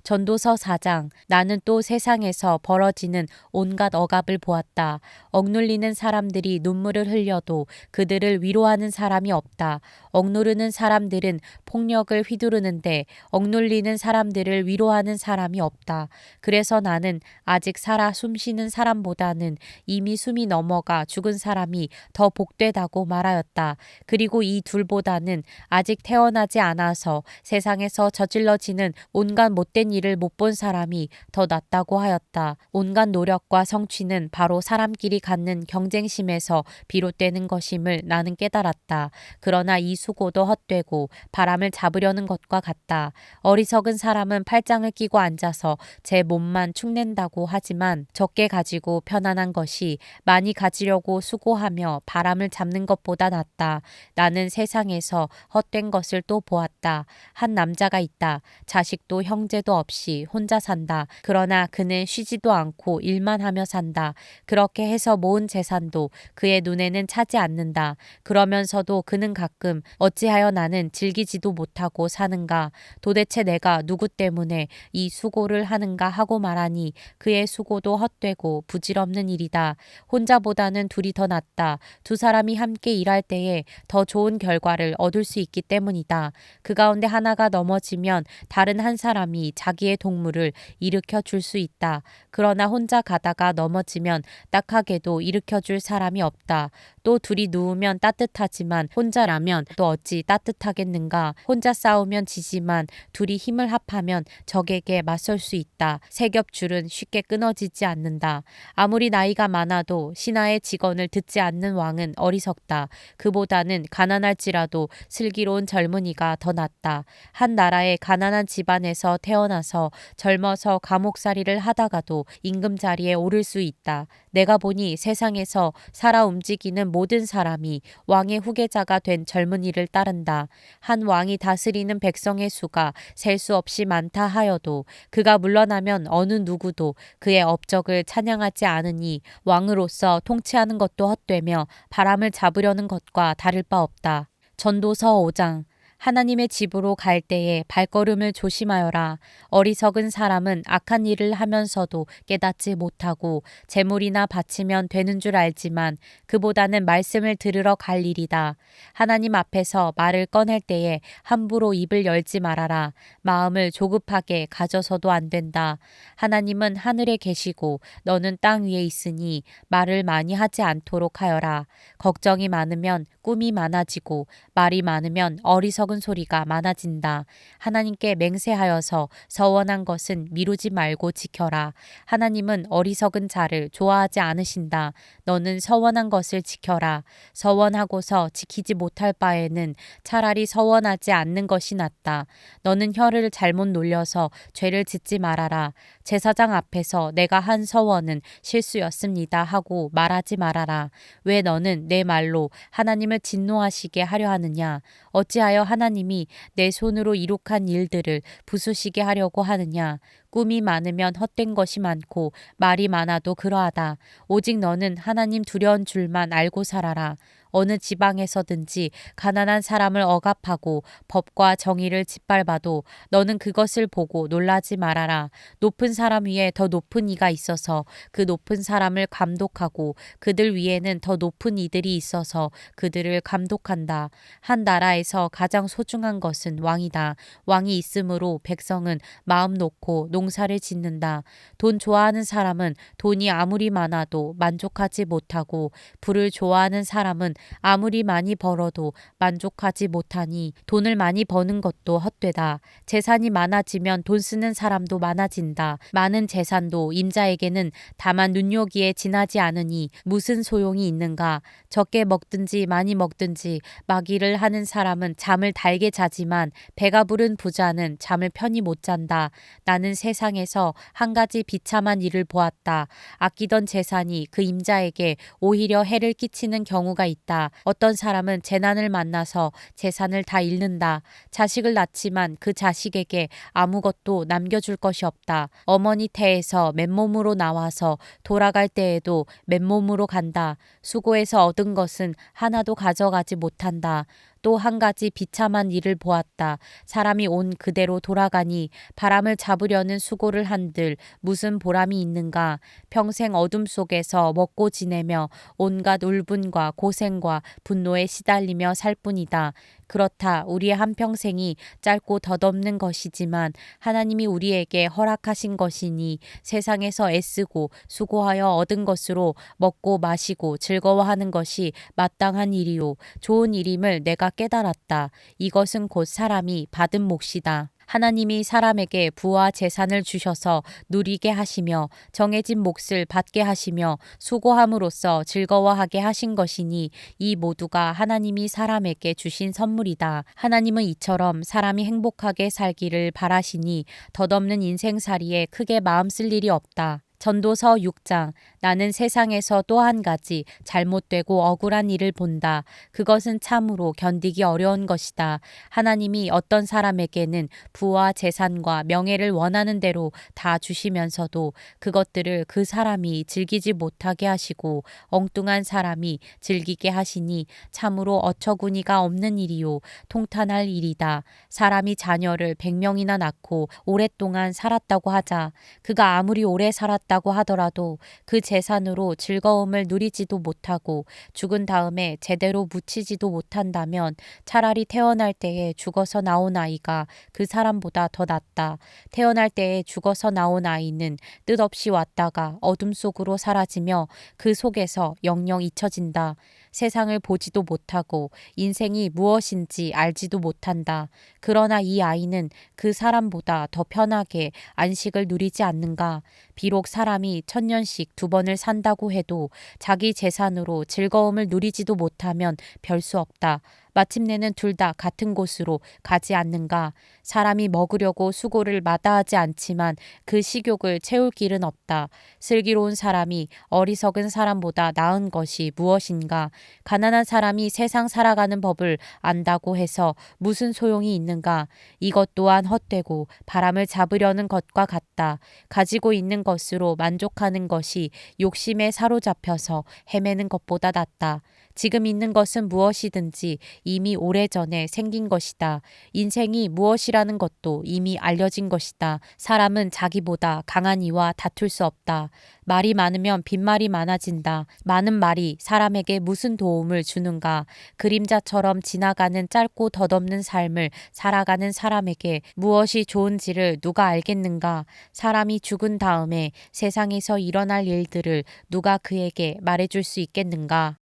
전도서 4장. 나는 또 세상에서 벌어지는 온갖 억압을 보았다. 억눌리는 사람들이 눈물을 흘려도 그들을 위로하는 사람이 없다. 억누르는 사람들은 폭력을 휘두르는데 억눌리는 사람들을 위로하는 사람이 없다. 그래서 나는 아직 살아 숨쉬는 사람보다는 이미 숨이 넘어가 죽은 사람이 더 복되다고 말하였다. 그리고 이 둘보다는 아직 태어나지 않아서 세상에서 저질러지는 온갖 못된 일을 못 본 사람이 더 낫다고 하였다. 온갖 노력과 성취는 바로 사람끼리 갖는 경쟁심에서 비롯되는 것임을 나는 깨달았다. 그러나 이 수고도 헛되고 바람을 잡으려는 것과 같다. 어리석은 사람은 팔짱을 끼고 앉아서 제 몸만 축낸다고 하지만 적게 가지고 편안한 것이 많이 가지려고 수고하며 바람을 잡는 것보다 낫다. 나는 세상에서 헛된 것을 또 보았다. 한 남자가 있다. 자식도 형제도 없이 혼자 산다. 그러나 그는 쉬지도 않고 일만 하며 산다. 그렇게 해서 모은 재산도 그의 눈에는 차지 않는다. 그러면서도 그는 가끔 어찌하여 나는 즐기지도 못하고 사는가? 도대체 내가 누구 때문에 이 수고를 하는가 하고 말하니 그의 수고도 헛되고 부질없는 일이다. 혼자보다는 둘이 더 낫다. 두 사람이 함께 일할 때에 더 좋은 결과를 얻을 수 있기 때문이다. 그 가운데 하나가 넘어지면 다른 한 사람이 자기의 동물을 일으켜 줄 수 있다. 그러나 혼자 가다가 넘어지면 딱하게도 일으켜 줄 사람이 없다. 또 둘이 누우면 따뜻하지만 혼자라면 또 어찌 따뜻하겠는가. 혼자 싸우면 지지만 둘이 힘을 합하면 적에게 맞설 수 있다. 세 겹줄은 쉽게 끊어지지 않는다. 아무리 나이가 많아도 신하의 직언을 듣지 않는 왕은 어리석다. 그보다는 가난할지라도 슬기로운 젊은이가 더 낫다. 한 나라의 가난한 집안에서 태어나서 젊어서 감옥살이를 하다가도 임금자리에 오를 수 있다. 내가 보니 세상에서 살아 움직이는 모든 사람이 왕의 후계자가 된 젊은이를 따른다. 한 왕이 다스리는 백성의 수가 셀 수 없이 많다 하여도 그가 물러나면 어느 누구도 그의 업적을 찬양하지 않으니 왕으로서 통치하는 것도 헛되며 바람을 잡으려는 것과 다를 바 없다. 전도서 5장. 하나님의 집으로 갈 때에 발걸음을 조심하여라. 어리석은 사람은 악한 일을 하면서도 깨닫지 못하고 재물이나 바치면 되는 줄 알지만 그보다는 말씀을 들으러 갈 일이다. 하나님 앞에서 말을 꺼낼 때에 함부로 입을 열지 말아라. 마음을 조급하게 가져서도 안 된다. 하나님은 하늘에 계시고 너는 땅 위에 있으니 말을 많이 하지 않도록 하여라. 걱정이 많으면 꿈이 많아지고 말이 많으면 어리석은 소리가 많아진다. 하나님께 맹세하여서 서원한 것은 미루지 말고 지켜라. 하나님은 어리석은 자를 좋아하지 않으신다. 너는 서원한 것을 지켜라. 서원하고서 지키지 못할 바에는 차라리 서원하지 않는 것이 낫다. 너는 혀를 잘못 놀려서 죄를 짓지 말아라. 제사장 앞에서 내가 한 서원은 실수였습니다 하고 말하지 말아라. 왜 너는 내 말로 하나님을 진노하시게 하려 하느냐? 어찌하여 하나님이 내 손으로 이룩한 일들을 부수시게 하려고 하느냐? 꿈이 많으면 헛된 것이 많고 말이 많아도 그러하다. 오직 너는 하나님 두려운 줄만 알고 살아라. 어느 지방에서든지 가난한 사람을 억압하고 법과 정의를 짓밟아도 너는 그것을 보고 놀라지 말아라. 높은 사람 위에 더 높은 이가 있어서 그 높은 사람을 감독하고 그들 위에는 더 높은 이들이 있어서 그들을 감독한다. 한 나라에서 가장 소중한 것은 왕이다. 왕이 있으므로 백성은 마음 놓고 농사를 짓는다. 돈 좋아하는 사람은 돈이 아무리 많아도 만족하지 못하고 부를 좋아하는 사람은 아무리 많이 벌어도 만족하지 못하니 돈을 많이 버는 것도 헛되다. 재산이 많아지면 돈 쓰는 사람도 많아진다. 많은 재산도 임자에게는 다만 눈요기에 지나지 않으니 무슨 소용이 있는가. 적게 먹든지 많이 먹든지 마기를 하는 사람은 잠을 달게 자지만 배가 부른 부자는 잠을 편히 못 잔다. 나는 세상에서 한 가지 비참한 일을 보았다. 아끼던 재산이 그 임자에게 오히려 해를 끼치는 경우가 있다. 어떤 사람은 재난을 만나서 재산을 다 잃는다. 자식을 낳지만 그 자식에게 아무것도 남겨줄 것이 없다. 어머니 태에서 맨몸으로 나와서 돌아갈 때에도 맨몸으로 간다. 수고해서 얻은 것은 하나도 가져가지 못한다. 또 한 가지 비참한 일을 보았다. 사람이 온 그대로 돌아가니 바람을 잡으려는 수고를 한들 무슨 보람이 있는가. 평생 어둠 속에서 먹고 지내며 온갖 울분과 고생과 분노에 시달리며 살 뿐이다. 그렇다. 우리의 한평생이 짧고 덧없는 것이지만 하나님이 우리에게 허락하신 것이니 세상에서 애쓰고 수고하여 얻은 것으로 먹고 마시고 즐거워하는 것이 마땅한 일이요 좋은 일임을 내가 깨달았다. 이것은 곧 사람이 받은 몫이다. 하나님이 사람에게 부와 재산을 주셔서 누리게 하시며 정해진 몫을 받게 하시며 수고함으로써 즐거워하게 하신 것이니 이 모두가 하나님이 사람에게 주신 선물이다. 하나님은 이처럼 사람이 행복하게 살기를 바라시니 덧없는 인생살이에 크게 마음 쓸 일이 없다. 전도서 6장. 나는 세상에서 또 한 가지 잘못되고 억울한 일을 본다. 그것은 참으로 견디기 어려운 것이다. 하나님이 어떤 사람에게는 부와 재산과 명예를 원하는 대로 다 주시면서도 그것들을 그 사람이 즐기지 못하게 하시고 엉뚱한 사람이 즐기게 하시니 참으로 어처구니가 없는 일이요 통탄할 일이다. 사람이 자녀를 100명이나 낳고 오랫동안 살았다고 하자. 그가 아무리 오래 살았다고 하더라도 그 재산으로 즐거움을 누리지도 못하고 죽은 다음에 제대로 묻히지도 못한다면 차라리 태어날 때에 죽어서 나온 아이가 그 사람보다 더 낫다. 태어날 때에 죽어서 나온 아이는 뜻없이 왔다가 어둠 속으로 사라지며 그 속에서 영영 잊혀진다. 세상을 보지도 못하고 인생이 무엇인지 알지도 못한다. 그러나 이 아이는 그 사람보다 더 편하게 안식을 누리지 않는가. 비록 사람이 1000년씩 2번을 산다고 해도 자기 재산으로 즐거움을 누리지도 못하면 별 수 없다. 마침내는 둘 다 같은 곳으로 가지 않는가. 사람이 먹으려고 수고를 마다하지 않지만 그 식욕을 채울 길은 없다. 슬기로운 사람이 어리석은 사람보다 나은 것이 무엇인가. 가난한 사람이 세상 살아가는 법을 안다고 해서 무슨 소용이 있는가. 이것 또한 헛되고 바람을 잡으려는 것과 같다. 가지고 있는 것으로 만족하는 것이 욕심에 사로잡혀서 헤매는 것보다 낫다. 지금 있는 것은 무엇이든지 이미 오래전에 생긴 것이다. 인생이 무엇이라는 것도 이미 알려진 것이다. 사람은 자기보다 강한 이와 다툴 수 없다. 말이 많으면 빈말이 많아진다. 많은 말이 사람에게 무슨 도움을 주는가. 그림자처럼 지나가는 짧고 덧없는 삶을 살아가는 사람에게 무엇이 좋은지를 누가 알겠는가. 사람이 죽은 다음에 세상에서 일어날 일들을 누가 그에게 말해줄 수 있겠는가.